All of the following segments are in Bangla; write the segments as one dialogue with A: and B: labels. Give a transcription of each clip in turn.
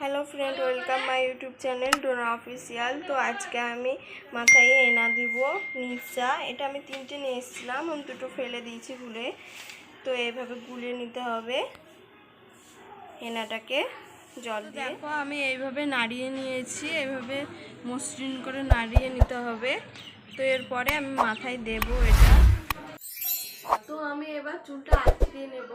A: Hello friend welcome my YouTube channel Dona official. तो आज के हमें माथाय हेना দিব নিশা। এটা আমি তিনটে নিয়ে এসেছিলাম, আমি দুটো ফেলে দিয়েছি ভুলে। তো এইভাবে গুলিয়ে নিতে হবে হেনাটাকে জল দিয়ে। দেখো আমি এইভাবে নাড়িয়ে নিয়েছি, এইভাবে মসৃণ করে নাড়িয়ে নিতে হবে। তো এরপরে আমি মাথায় দেব এটা। তো আমি এবার চুলটা আঁচড়িয়ে নেব।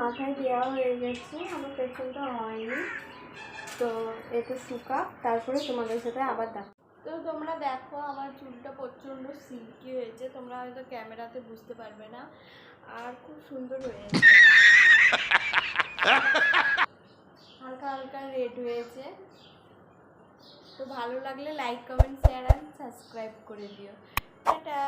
A: মাথায় দেওয়া হয়ে গেছে, আমার পেছনটা হয়নি। তো এটা শুকা, তারপরে তোমাদের সাথে আবার দেখো। তো তোমরা দেখো আমার চুলটা প্রচণ্ড সিল্কি হয়েছে, তোমরা হয়তো ক্যামেরাতে বুঝতে পারবে না, আর খুব সুন্দর হয়েছে, হালকা হালকা রেড হয়েছে। তো ভালো লাগলে লাইক কমেন্ট শেয়ার আর সাবস্ক্রাইব করে দিও। টাটা।